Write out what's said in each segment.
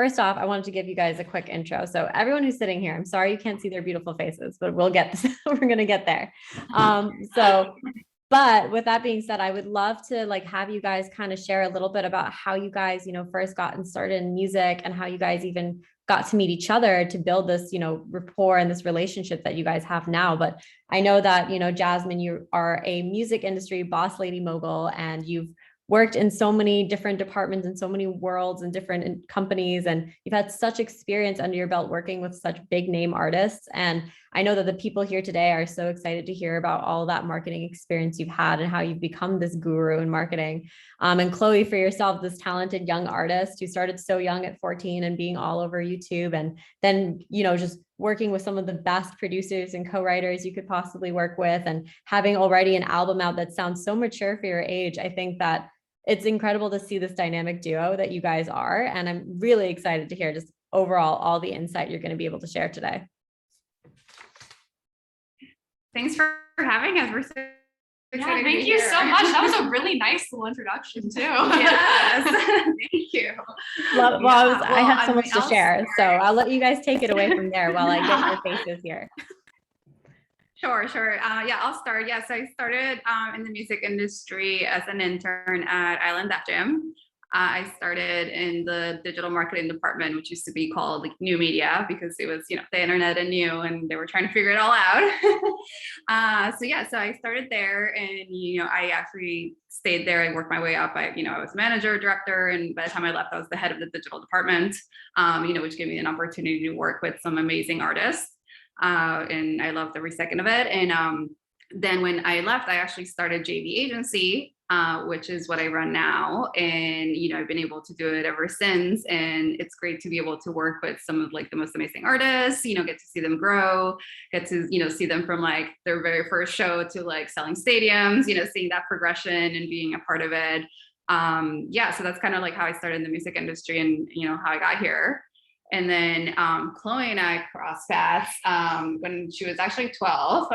First off, I wanted to give you guys a quick intro. So everyone who's sitting here, I'm sorry you can't see their beautiful faces, but we'll get this. We're going to get there. But with that being said, I would love to have you guys kind of share a little bit about how you guys, first got started in music and how you guys even got to meet each other to build this, rapport and this relationship that you guys have now. But I know that, Jazmine, you are a music industry boss lady mogul, and you've worked in so many different departments and so many worlds and different companies. And you've had such experience under your belt working with such big name artists. And I know that the people here today are so excited to hear about all that marketing experience you've had and how you've become this guru in marketing. And Chloe, for yourself, this talented young artist who started so young at 14 and being all over YouTube, and then, just working with some of the best producers and co-writers you could possibly work with, and having already an album out that sounds so mature for your age. I think that it's incredible to see this dynamic duo that you guys are. And I'm really excited to hear just overall all the insight you're going to be able to share today. Thanks for having us. We're so excited. Thank you so much. That was a really nice little introduction too. Yes. Thank you. I have so much to share, so I'll let you guys take it away from there while I get your faces here. Sure. I'll start. So I started in the music industry as an intern at Island Gym. I started in the digital marketing department, which used to be called new media, because it was, the internet and new, and they were trying to figure it all out. So I started there, and, I actually stayed there. I worked my way up. I was manager, director, and by the time I left, I was the head of the digital department, which gave me an opportunity to work with some amazing artists. And I loved every second of it. And then when I left, I actually started JV Agency, which is what I run now. And, I've been able to do it ever since. And it's great to be able to work with some of the most amazing artists, get to see them grow, get to, see them from their very first show to selling stadiums, seeing that progression and being a part of it. So that's kind of how I started in the music industry and, how I got here. And then Chloe and I crossed paths when she was actually 12.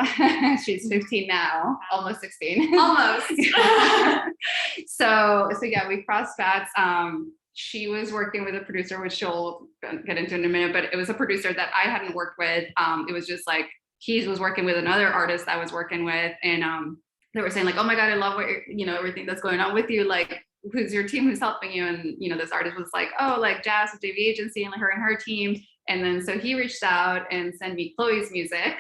She's 15 now, almost 16. Almost. So we crossed paths. She was working with a producer, which she'll get into in a minute, but it was a producer that I hadn't worked with. It was just he was working with another artist I was working with, and they were saying oh my God, I love what everything that's going on with you. Who's your team, who's helping you? And this artist was Jazz with JV Agency and her and her team. And then so he reached out and sent me Chloe's music.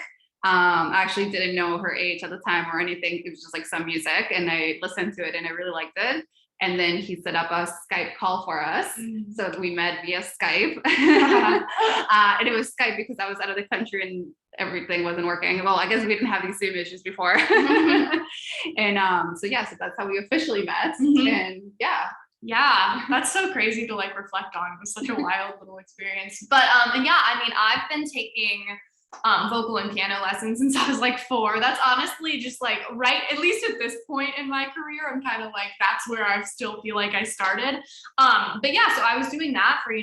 I actually didn't know her age at the time or anything. It was just some music, and I listened to it and I really liked it. And then he set up a Skype call for us. So we met via Skype. And it was Skype because I was out of the country and everything wasn't working. Well, I guess we didn't have these Zoom issues before. And so that's how we officially met. And yeah, that's so crazy to reflect on. It was such a wild little experience. But I've been taking vocal and piano lessons since I was 4. That's honestly just right, at least at this point in my career, I'm kind of that's where I still feel I started. But so I was doing that for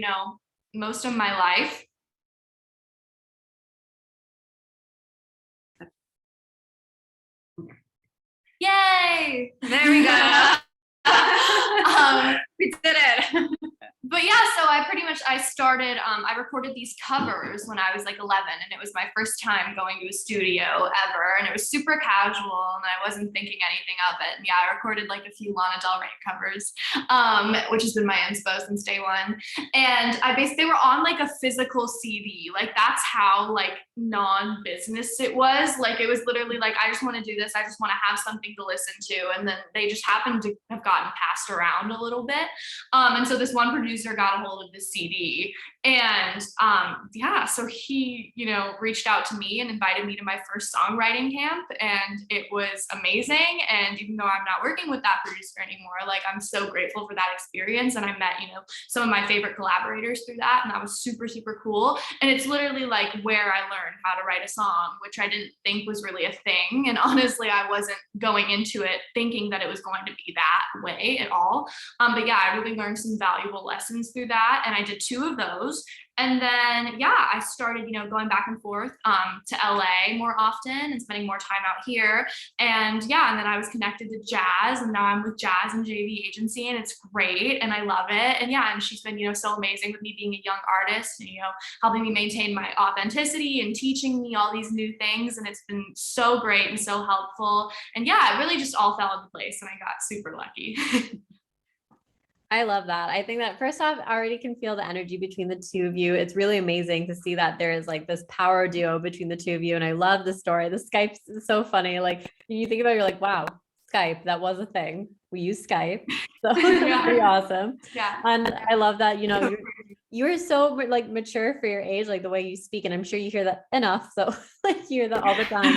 most of my life. Yay! There we go. We did it. But so I started, I recorded these covers when I was 11, and it was my first time going to a studio ever, and it was super casual, and I wasn't thinking anything of it. And I recorded a few Lana Del Rey covers, which has been my inspo since day one. And they were on a physical CD. That's how non-business it was. It was literally I just want to do this. I just want to have something to listen to. And then they just happened to have gotten passed around a little bit. And so this one producer got a hold of the CD, and so he reached out to me and invited me to my first songwriting camp, and it was amazing. And even though I'm not working with that producer anymore, I'm so grateful for that experience, and I met some of my favorite collaborators through that, and that was super cool. And it's literally where I learned how to write a song, which I didn't think was really a thing, and honestly I wasn't going into it thinking that it was going to be that way at all. But I really learned some valuable lessons lessons through that. And I did 2 of those. And then, yeah, I started, going back and forth to LA more often and spending more time out here. And yeah, and then I was connected to Jazz, and now I'm with Jazz and JV Agency, and it's great. And I love it. And yeah, and she's been, so amazing with me being a young artist and, helping me maintain my authenticity and teaching me all these new things. And it's been so great and so helpful. And yeah, it really just all fell into place and I got super lucky. I love that. I think that first off, I already can feel the energy between the two of you. It's really amazing to see that there is like this power duo between the two of you. And I love the story. The Skype is so funny. Like you think about it, you're like, wow, Skype, that was a thing. We use Skype. So it's pretty awesome. Yeah. And I love that, you're so like mature for your age, like the way you speak. And I'm sure you hear that enough. So like you hear that all the time.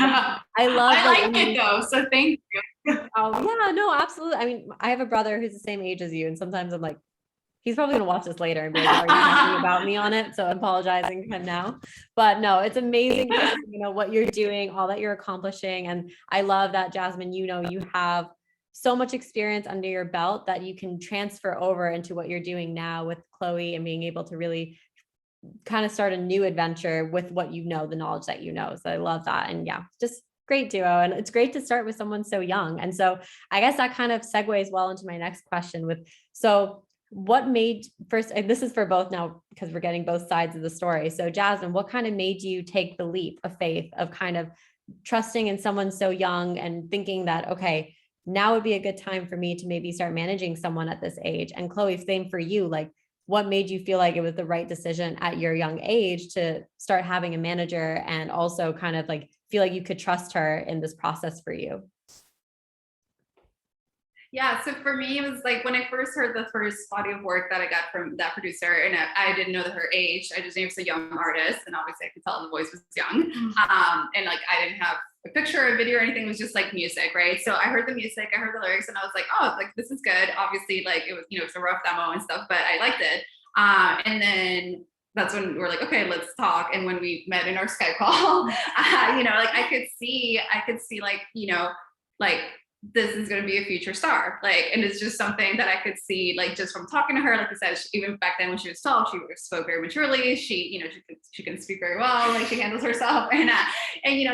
I like it though. So thank you. Oh yeah, no, absolutely. I mean, I have a brother who's the same age as you, and sometimes I'm like, he's probably gonna watch this later and be like, "Are you talking about me on it?" So I'm apologizing to him now. But no, it's amazing, what you're doing, all that you're accomplishing, and I love that, Jazmine. You have so much experience under your belt that you can transfer over into what you're doing now with Chloe and being able to really kind of start a new adventure with what the knowledge that So I love that, and yeah, just great duo. And it's great to start with someone so young. And so I guess that kind of segues well into my next question so what made first, and this is for both now, because we're getting both sides of the story. So Jazmine, what kind of made you take the leap of faith of kind of trusting in someone so young and thinking that, okay, now would be a good time for me to maybe start managing someone at this age? And Chloe, same for you. Like, what made you feel like it was the right decision at your young age to start having a manager and also kind of like feel like you could trust her in this process for you? Yeah, so for me, it was like when I first heard the first body of work that I got from that producer, and I didn't know her age. I just knew it was a young artist, and obviously I could tell the voice was young. And like I didn't have a picture or a video or anything. It was just like music, right? So I heard the music, I heard the lyrics, and I was like, oh, like this is good. Obviously, like it was, it's a rough demo and stuff, but I liked it. And then that's when we were like, okay, let's talk. And when we met in our Skype call, like I could see like, like this is going to be a future star. Like, and it's just something that I could see, like, just from talking to her, like I said, even back then when she was 12, she spoke very maturely. She can speak very well, like she handles herself. And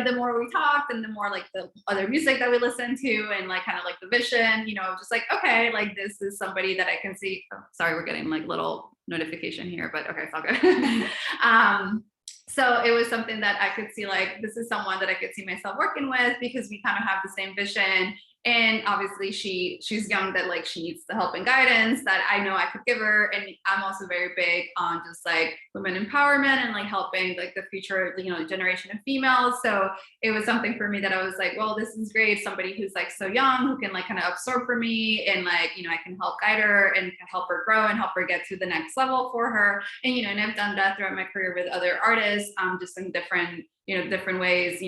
the more we talked and the more like the other music that we listened to and like, kind of like the vision, just like, okay, like this is somebody that I can see. Oh, sorry, we're getting like little notification here, but okay, it's all good. So it was something that I could see, like, this is someone that I could see myself working with because we kind of have the same vision. And obviously she's young, that like she needs the help and guidance that I know I could give her. And I'm also very big on just like women empowerment and like helping like the future, generation of females. So it was something for me that I was like, well, this is great. Somebody who's like so young, who can like kind of absorb for me and like, I can help guide her and help her grow and help her get to the next level for her. And, and I've done that throughout my career with other artists, just in different ways,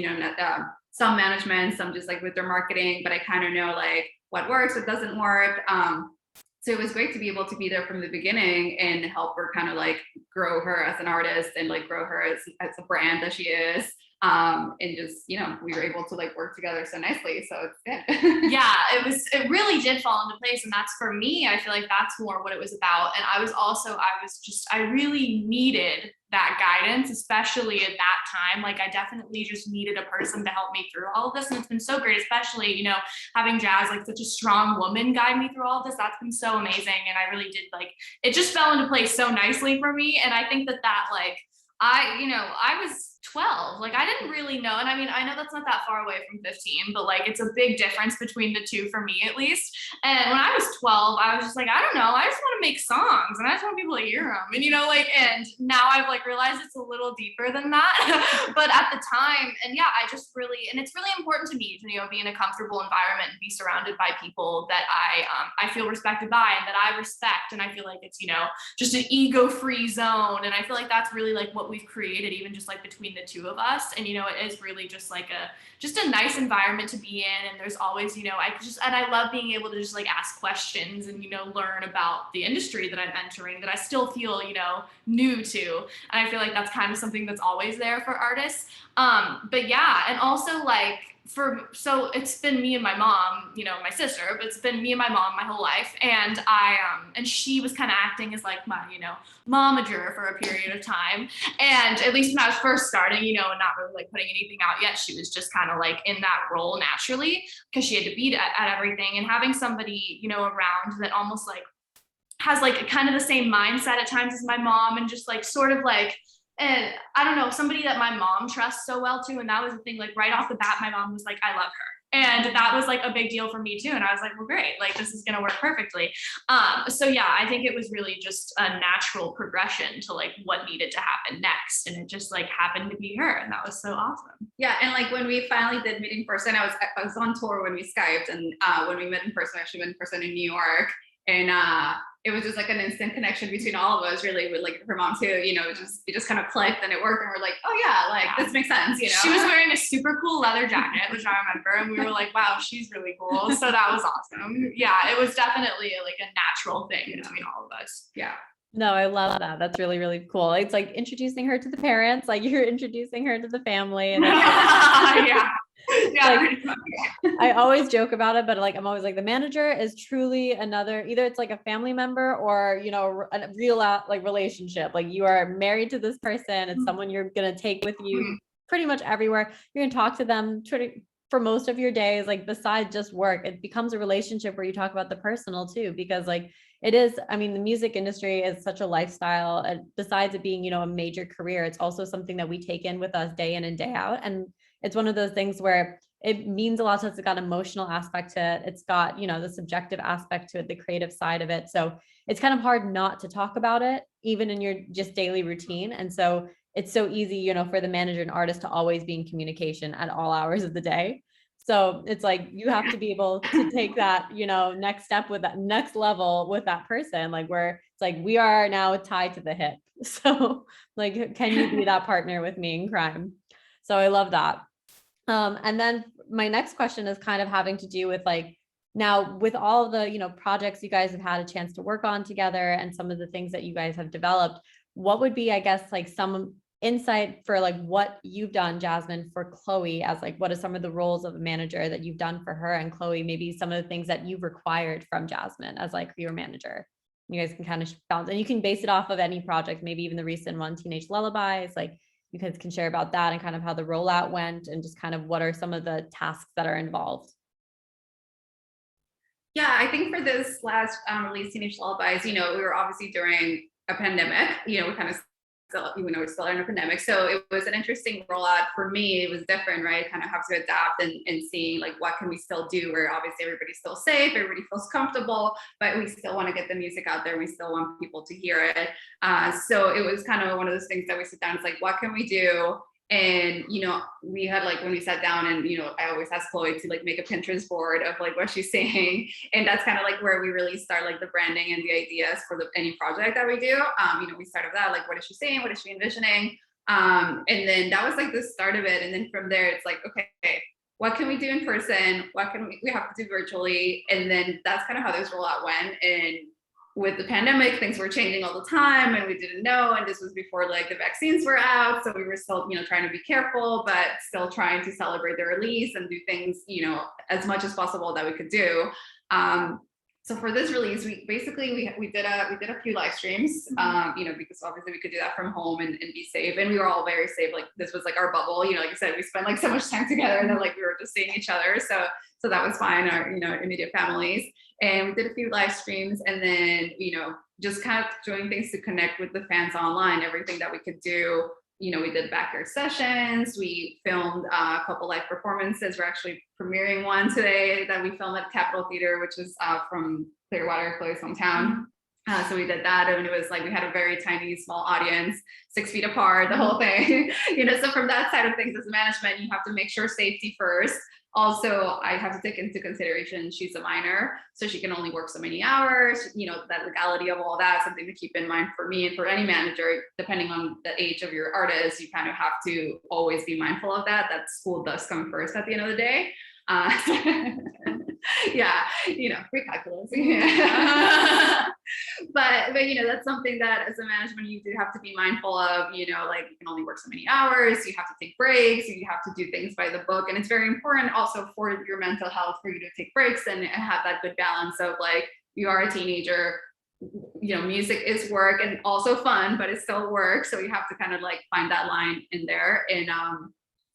some management, some just like with their marketing, but I kind of know like what works, what doesn't work. So it was great to be able to be there from the beginning and help her kind of like grow her as an artist and like grow her as a brand that she is. And just, we were able to like work together so nicely. So it's good. Yeah, it really did fall into place. And that's, for me, I feel like that's more what it was about. And I really needed that guidance, especially at that time. Like I definitely just needed a person to help me through all of this. And it's been so great, especially, having Jazz, like such a strong woman, guide me through all of this. That's been so amazing. And I really did, like, it just fell into place so nicely for me. And I think that like, I was 12, like I didn't really know. And I mean, I know that's not that far away from 15, but like, it's a big difference between the two for me, at least. And when I was 12, I was just like, I don't know, I just want to make songs and I just want people to hear them. And, and now I've like realized it's a little deeper than that. But at the time, and yeah, and it's really important to me to, be in a comfortable environment and be surrounded by people that I feel respected by and that I respect. And I feel like it's, just an ego-free zone. And I feel like that's really like what we've created, even just like between the two of us. And, it is really just like a nice environment to be in. And there's always, I love being able to just like ask questions and, learn about the industry that I'm entering, that I still feel, new to. And I feel like that's kind of something that's always there for artists. But yeah, and also like, so it's been me and my mom, you know, my sister, but it's been me and my mom my whole life. And and she was kind of acting as like my, you know, momager for a period of time. And at least when I was first starting, you know, and not really like putting anything out yet, she was just kind of like in that role naturally because she had to be at everything. And having somebody, you know, around that almost like has like kind of the same mindset at times as my mom, and just like sort of like, and I don't know, somebody that my mom trusts so well too. And that was the thing, like right off the bat, my mom was like, I love her. And that was like a big deal for me too. And I was like, well, great, like this is going to work perfectly. So yeah, I think it was really just a natural progression to like what needed to happen next. And it just like happened to be her. And that was so awesome. Yeah. And like when we finally did meet in person, I was on tour when we Skyped, and when we met in person, actually met in person in New York. And it was just like an instant connection between all of us, really, with like her mom too. You know, it just kind of clicked and it worked, and we're like, oh yeah, like this makes sense. You know, she was wearing a super cool leather jacket, which I remember, and we were like, wow, she's really cool. So that was awesome. Yeah, it was definitely like a natural thing between all of us. Yeah. No, I love that. That's really, really cool. It's like introducing her to the parents, like you're introducing her to the family. And yeah. Like, I always joke about it, but like, I'm always like, the manager is truly another, either it's like a family member or, you know, a real like relationship. Like you are married to this person. It's someone you're going to take with you pretty much everywhere. You're going to talk to them for most of your days, like besides just work. It becomes a relationship where you talk about the personal too, because like it is, I mean, the music industry is such a lifestyle. And besides it being, you know, a major career, it's also something that we take in with us day in and day out. And it's one of those things where it means a lot to us. It's got an emotional aspect to it. It's got, you know, the subjective aspect to it, the creative side of it. So it's kind of hard not to talk about it, even in your just daily routine. And so it's so easy, you know, for the manager and artist to always be in communication at all hours of the day. So it's like, you have to be able to take that, you know, next step with that next level with that person, like where it's like, we are now tied to the hip. So like, can you be that partner with me in crime? So I love that. And then my next question is kind of having to do with like, now with all the, you know, projects you guys have had a chance to work on together and some of the things that you guys have developed, what would be, I guess, like some insight for like what you've done, Jazmine, for Chloe, as like, what are some of the roles of a manager that you've done for her, and Chloe, maybe some of the things that you've required from Jazmine as like your manager? You guys can kind of bounce, and you can base it off of any project, maybe even the recent one, Teenage Lullabies, like you guys can share about that and kind of how the rollout went and just kind of what are some of the tasks that are involved. Yeah, I think for this last release, Teenage Lullabies, you know, we were obviously during a pandemic, you know, we kind of still, you know, we're still in a pandemic. So it was an interesting rollout for me. It was different, right? Kind of have to adapt and see like, what can we still do where obviously everybody's still safe, everybody feels comfortable, but we still want to get the music out there. We still want people to hear it. So it was kind of one of those things that we sit down, it's like, what can we do? And, you know, we had like, when we sat down and, you know, I always ask Chloe to like make a Pinterest board of like what she's saying. And that's kind of like where we really start like the branding and the ideas for any project that we do. You know, we start with that, like, what is she saying? What is she envisioning? And then that was like the start of it. And then from there, it's like, okay, what can we do in person? What can we have to do virtually? And then that's kind of how this rollout went. And with the pandemic, things were changing all the time and we didn't know. And this was before like the vaccines were out. So we were still, you know, trying to be careful, but still trying to celebrate the release and do things, you know, as much as possible that we could do. So for this release, we basically, we did a few live streams, you know, because obviously we could do that from home and be safe. And we were all very safe. Like this was like our bubble, you know, like I said, we spent like so much time together and then like we were just seeing each other. So that was fine, our, you know, immediate families. And we did a few live streams and then, you know, just kind of doing things to connect with the fans online, everything that we could do. You know, we did backyard sessions. We filmed a couple live performances. We're actually premiering one today that we filmed at Capitol Theater, which is from Clearwater, Chloe's hometown. So we did that, and it was like we had a very tiny, small audience, 6 feet apart, the whole thing. You know, so from that side of things, as management, you have to make sure safety first. Also, I have to take into consideration she's a minor, so she can only work so many hours, you know, that legality of all that, something to keep in mind for me and for any manager, depending on the age of your artist, you kind of have to always be mindful of that, that school does come first at the end of the day. Yeah, free calculus. But that's something that as a management you do have to be mindful of. Like you can only work so many hours, you have to take breaks, you have to do things by the book, and it's very important also for your mental health for you to take breaks and have that good balance of like, you are a teenager, music is work and also fun, but it's still work, so you have to kind of like find that line in there. And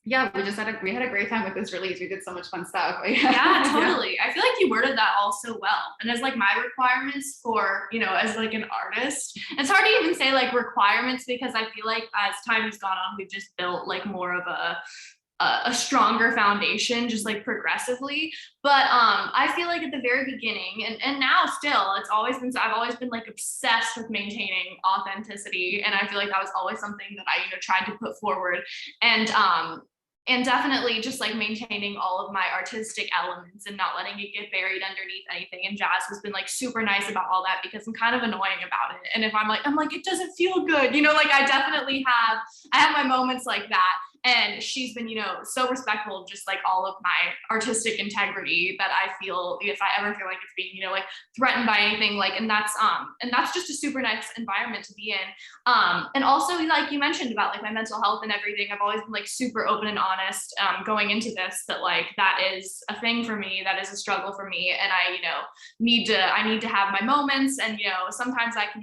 yeah, we had a great time with this release. We did so much fun stuff. Yeah, totally. I feel like you worded that all so well. And as like my requirements for, as like an artist, it's hard to even say like requirements, because I feel like as time has gone on, we've just built like more of a stronger foundation, just like progressively. But I feel like at the very beginning and now still, I've always been like obsessed with maintaining authenticity. And I feel like that was always something that I, tried to put forward. And definitely just like maintaining all of my artistic elements and not letting it get buried underneath anything. And Jazz has been like super nice about all that, because I'm kind of annoying about it. And if I'm like, it doesn't feel good, like I definitely have my moments like that. And she's been, so respectful of just like all of my artistic integrity, that I feel if I ever feel like it's being, like threatened by anything, like, and that's just a super nice environment to be in. And also like you mentioned about like my mental health and everything, I've always been like super open and honest going into this, that like that is a thing for me, that is a struggle for me. And I need to have my moments, and sometimes I can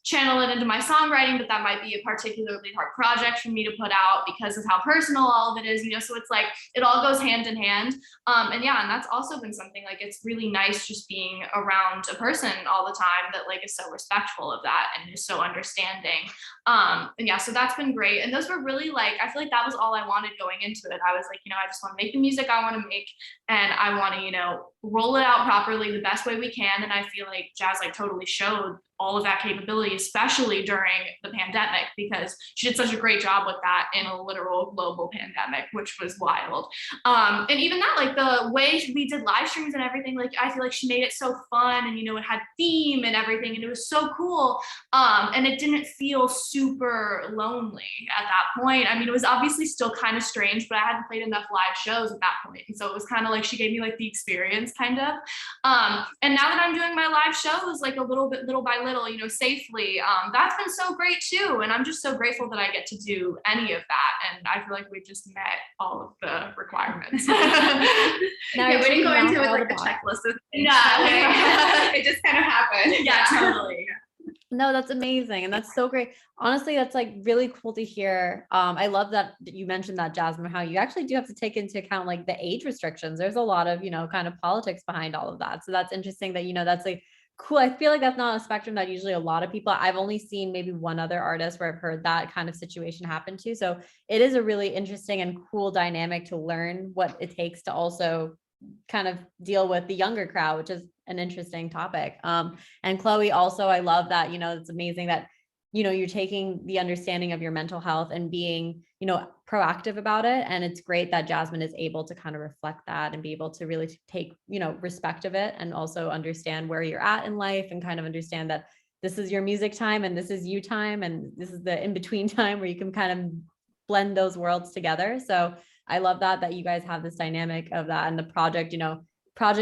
channel it into my songwriting, but that might be a particularly hard project for me to put out because of how personal all of it is, so it's like it all goes hand in hand. And that's also been something like, it's really nice just being around a person all the time that like is so respectful of that and is so understanding. So that's been great. And those were really like, I feel like that was all I wanted going into it. I was like, I just want to make the music I want to make, and I want to roll it out properly the best way we can. And I feel like Jazz like totally showed all of that capability, especially during the pandemic, because she did such a great job with that in a literal global pandemic, which was wild. And even that, like the way we did live streams and everything, like I feel like she made it so fun, and it had theme and everything, and it was so cool. And it didn't feel super lonely at that point. I mean, it was obviously still kind of strange, but I hadn't played enough live shows at that point, and so it was kind of like she gave me like the experience, kind of. And now that I'm doing my live shows, like a little by little, safely, that's been so great too. And I'm just so grateful that I get to do any of that. And I feel like we just met all of the requirements. Now we didn't go into it with like a checklist of things. It just kind of happened. Yeah, totally. No, that's amazing. And that's so great. Honestly, that's like really cool to hear. I love that you mentioned that, Jazmine, how you actually do have to take into account like the age restrictions. There's a lot of, kind of politics behind all of that. So that's interesting that, that's like cool. I feel like that's not a spectrum that usually a lot of people, I've only seen maybe one other artist where I've heard that kind of situation happen to. So it is a really interesting and cool dynamic to learn what it takes to also kind of deal with the younger crowd, which is an interesting topic. And Chloe, also, I love that, it's amazing that, you're taking the understanding of your mental health and being, proactive about it. And it's great that Jazmine is able to kind of reflect that and be able to really take, respect of it, and also understand where you're at in life, and kind of understand that this is your music time and this is you time, and this is the in-between time where you can kind of blend those worlds together. So I love that you guys have this dynamic of that. And the project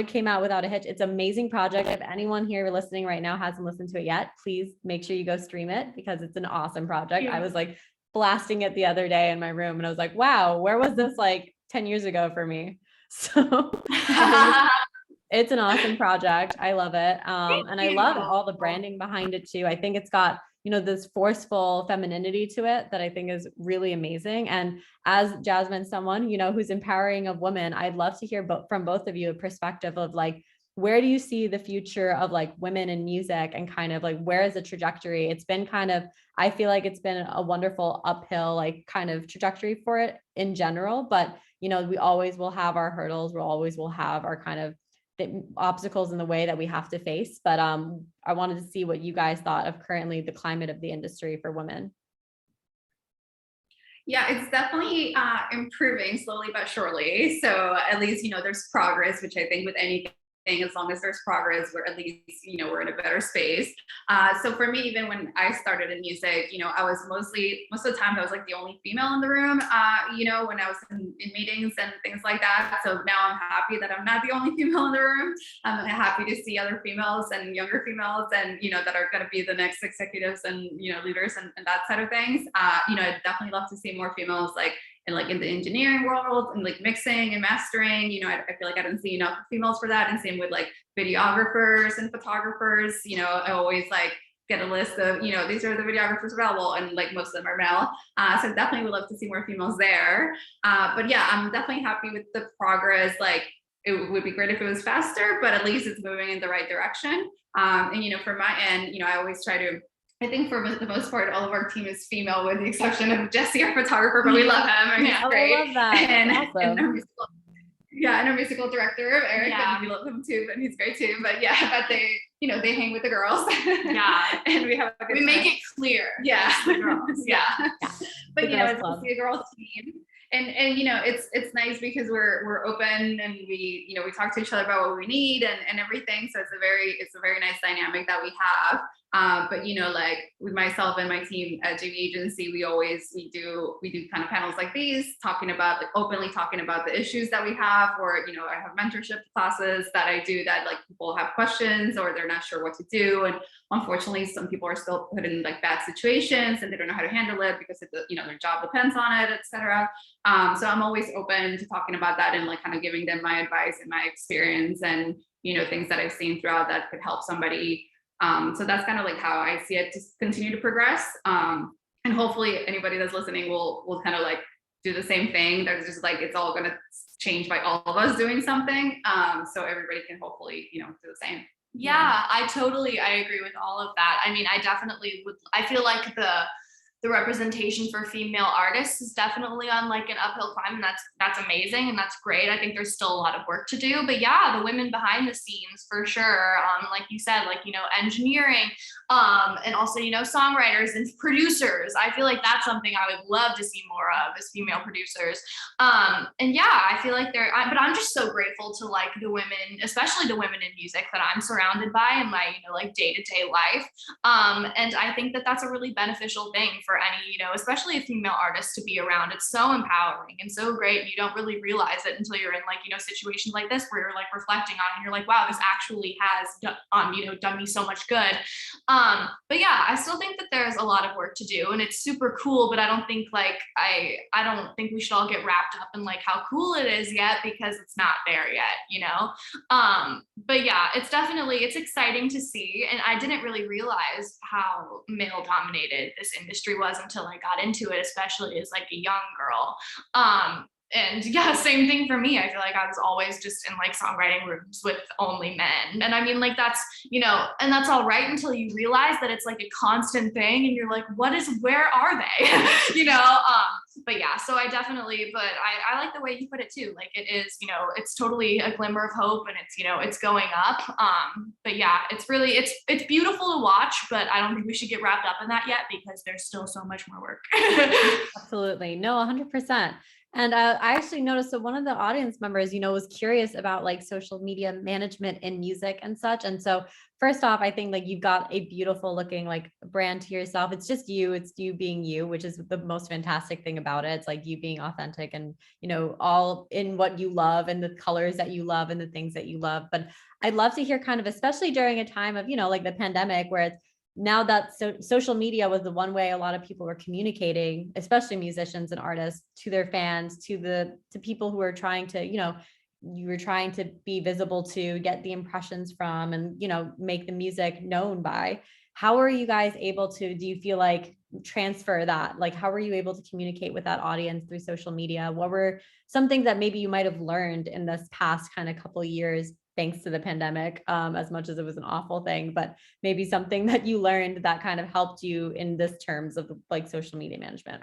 came out without a hitch. It's an amazing project. If anyone here listening right now hasn't listened to it yet, please make sure you go stream it, because it's an awesome project. I was like blasting it the other day in my room, and I was like, wow, where was this like 10 years ago for me? So it's an awesome project. I love it. And I love all the branding behind it too. I think it's got, this forceful femininity to it that I think is really amazing. And as Jazmine, someone, who's empowering of women, I'd love to hear from both of you a perspective of like, where do you see the future of like women in music, and kind of like, where is the trajectory? It's been kind of, I feel like it's been a wonderful uphill, like kind of trajectory for it in general, but we always will have our hurdles. We always will have our kind of the obstacles in the way that we have to face. But I wanted to see what you guys thought of currently the climate of the industry for women. Yeah, it's definitely improving slowly but surely. So at least, there's progress, which I think with anything as long as there's progress, we're at least, we're in a better space. So for me, even when I started in music, I was most of the time I was like the only female in the room, when I was in meetings and things like that. So now I'm happy that I'm not the only female in the room. I'm happy to see other females and younger females and, that are going to be the next executives and, leaders and that side of things. I'd definitely love to see more females in the engineering world and like mixing and mastering. I feel like I didn't see enough females for that. And same with like videographers and photographers. I always like get a list of, these are the videographers available, and like most of them are male. So definitely would love to see more females there. But yeah, I'm definitely happy with the progress. Like it would be great if it was faster, but at least it's moving in the right direction. And for my end, I always try to, I think for the most part, all of our team is female with the exception of Jesse, our photographer, but we love him. And he's great. I love that. And awesome. our musical director, Eric, and we love him too, but he's great too. But yeah, but they hang with the girls. Yeah. And we have we make it clear. Yeah. The girls. Yeah. But it's mostly a girls team. And it's nice because we're open and we talk to each other about what we need and everything. So it's a very nice dynamic that we have. But like with myself and my team at JV Agency, we do kind of panels like these, openly talking about the issues that we have, or I have mentorship classes that I do that like people have questions or they're not sure what to do, and unfortunately some people are still put in like bad situations and they don't know how to handle it because their job depends on it, etc. So I'm always open to talking about that and like kind of giving them my advice and my experience and things that I've seen throughout that could help somebody. So that's kind of like how I see it to continue to progress. And hopefully anybody that's listening will kind of like do the same thing. There's just like, it's all going to change by all of us doing something. So everybody can hopefully, do the same. Yeah, I agree with all of that. I mean, I feel like the representation for female artists is definitely on like an uphill climb, and that's amazing and that's great. I think there's still a lot of work to do, but yeah, the women behind the scenes for sure. Like you said, like engineering, and also songwriters and producers. I feel like that's something I would love to see more of, is female producers. And yeah, I feel like but I'm just so grateful to like the women, especially the women in music that I'm surrounded by in my like day-to-day life. And I think that that's a really beneficial thing for any, especially a female artist to be around. It's so empowering and so great. You don't really realize it until you're in like, situations like this where you're like reflecting on it and you're like, wow, this actually has done me so much good. But yeah, I still think that there's a lot of work to do and it's super cool, but I don't think like, I don't think we should all get wrapped up in like how cool it is yet, because it's not there yet, but yeah, it's exciting to see. And I didn't really realize how male dominated this industry was until I got into it, especially as like a young girl. And yeah, same thing for me. I feel like I was always just in like songwriting rooms with only men. And I mean, like that's, and that's all right until you realize that it's like a constant thing and you're like, where are they? But yeah, so I like the way you put it too. Like it is, it's totally a glimmer of hope and it's, it's going up. But yeah, it's beautiful to watch, but I don't think we should get wrapped up in that yet because there's still so much more work. Absolutely. No, 100%. And I actually noticed that one of the audience members, was curious about like social media management in music and such. And so first off, I think like you've got a beautiful looking like brand to yourself. It's just you, it's you being you, which is the most fantastic thing about it. It's like you being authentic and, all in what you love and the colors that you love and the things that you love. But I'd love to hear kind of, especially during a time of, like the pandemic where it's, now that social media was the one way a lot of people were communicating, especially musicians and artists, to their fans, to people who are trying to, you were trying to be visible to, get the impressions from, and, make the music known by. How are you guys able to, do you feel like, transfer that? Like, how were you able to communicate with that audience through social media? What were some things that maybe you might have learned in this past kind of couple of years, thanks to the pandemic, as much as it was an awful thing, but maybe something that you learned that kind of helped you in this terms of like social media management?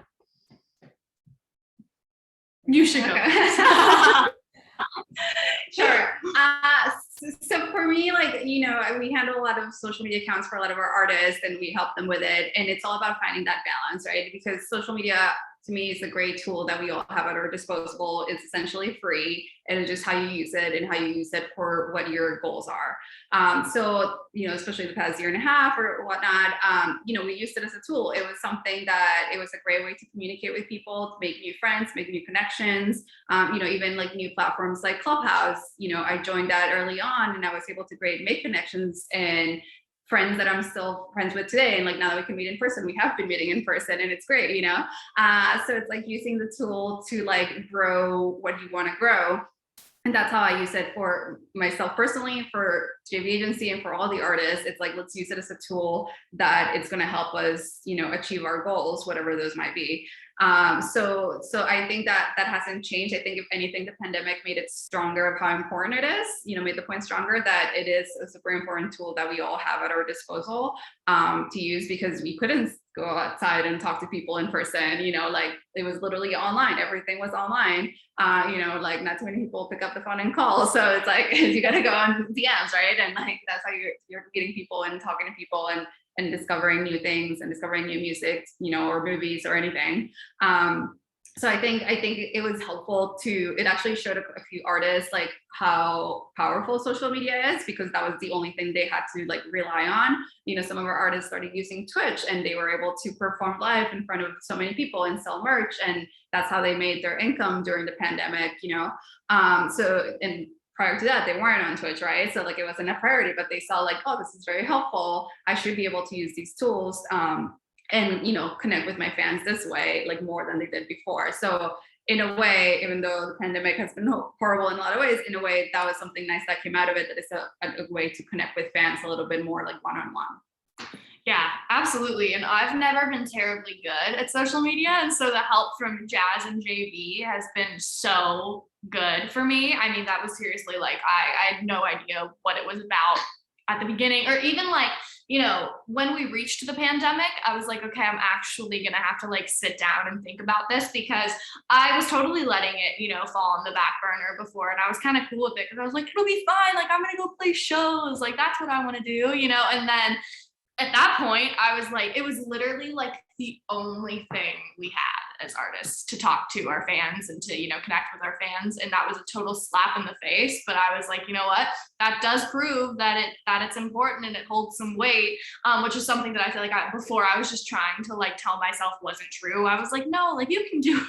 You should go. Sure. So for me, like, we handle a lot of social media accounts for a lot of our artists and we help them with it. And it's all about finding that balance, right? Because social media to me is a great tool that we all have at our disposal. It's essentially free, and it's just how you use it and how you use it for what your goals are. So, especially the past year and a half or whatnot, we used it as a tool. It was something that it was a great way to communicate with people, to make new friends, make new connections, even like new platforms like Clubhouse. I joined that early on, and I was able to make connections and friends that I'm still friends with today. And like now that we can meet in person, we have been meeting in person, and it's great, so it's like using the tool to like grow what you want to grow. And that's how I use it for myself personally, for JV agency, and for all the artists. It's like, let's use it as a tool that it's going to help us, achieve our goals, whatever those might be. So I think that hasn't changed. I think if anything, the pandemic made it stronger of how important it is, made the point stronger that it is a super important tool that we all have at our disposal to use, because we couldn't go outside and talk to people in person, like it was literally online. Everything was online. Like not too many people pick up the phone and call. So it's like, you got to go on DMs, right? And like, that's how you're meeting people and talking to people and discovering new things and discovering new music, or movies or anything. So I think it was helpful it actually showed a few artists like how powerful social media is, because that was the only thing they had to like rely on. Some of our artists started using Twitch, and they were able to perform live in front of so many people and sell merch. And that's how they made their income during the pandemic, and prior to that, they weren't on Twitch, right? So like it wasn't a priority, but they saw like, oh, this is very helpful. I should be able to use these tools and connect with my fans this way, like more than they did before. So in a way, even though the pandemic has been horrible in a lot of ways, in a way that was something nice that came out of it, that it's a way to connect with fans a little bit more like one-on-one. Yeah, absolutely. And I've never been terribly good at social media. And so the help from Jazz and JV has been so good for me. I mean, that was seriously like, I had no idea what it was about at the beginning, or even like, when we reached the pandemic, I was like, okay, I'm actually going to have to like sit down and think about this, because I was totally letting it, fall on the back burner before. And I was kind of cool with it, because I was like, it'll be fine. Like, I'm going to go play shows. Like, that's what I want to do, and then at that point, I was like, it was literally like the only thing we had as artists to talk to our fans and to, connect with our fans. And that was a total slap in the face. But I was like, you know what? That does prove that it's important and it holds some weight, which is something that I feel like before I was just trying to like tell myself wasn't true. I was like, no, like you can do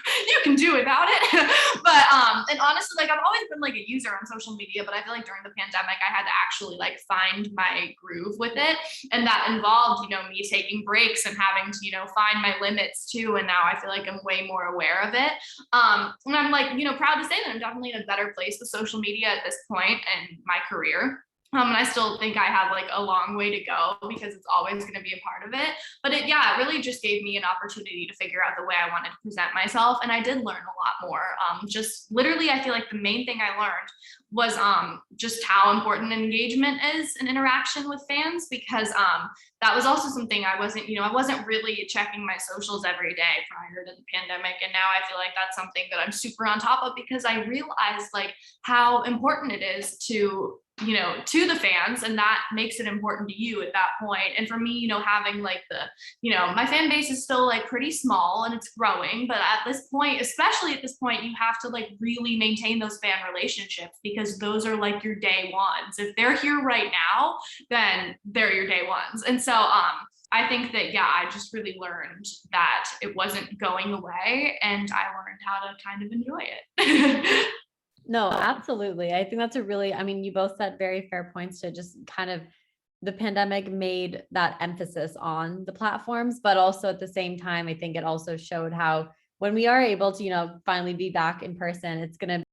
without it. But and honestly, like I've always been like a user on social media, but I feel like during the pandemic, I had to actually like find my groove with it. And that involved, me taking breaks and having to, find my limits too. And now I feel like I'm way more aware of it. And I'm like, proud to say that I'm definitely in a better place with social media at this point in my career. And I still think I have like a long way to go, because it's always going to be a part of it. But it really just gave me an opportunity to figure out the way I wanted to present myself. And I did learn a lot more. Just literally, I feel like the main thing I learned was just how important engagement is in interaction with fans, because that was also something I wasn't really checking my socials every day prior to the pandemic. And now I feel like that's something that I'm super on top of, because I realized like how important it is to the fans, and that makes it important to you at that point. And for me, having like my fan base is still like pretty small and it's growing, but at this point, especially at this point, you have to like really maintain those fan relationships, because those are like your day ones. If they're here right now, then they're your day ones. And so I think that, I just really learned that it wasn't going away, and I learned how to kind of enjoy it. No, absolutely. I think that's you both said very fair points to just kind of the pandemic made that emphasis on the platforms, but also at the same time, I think it also showed how when we are able to, finally be back in person, it's going to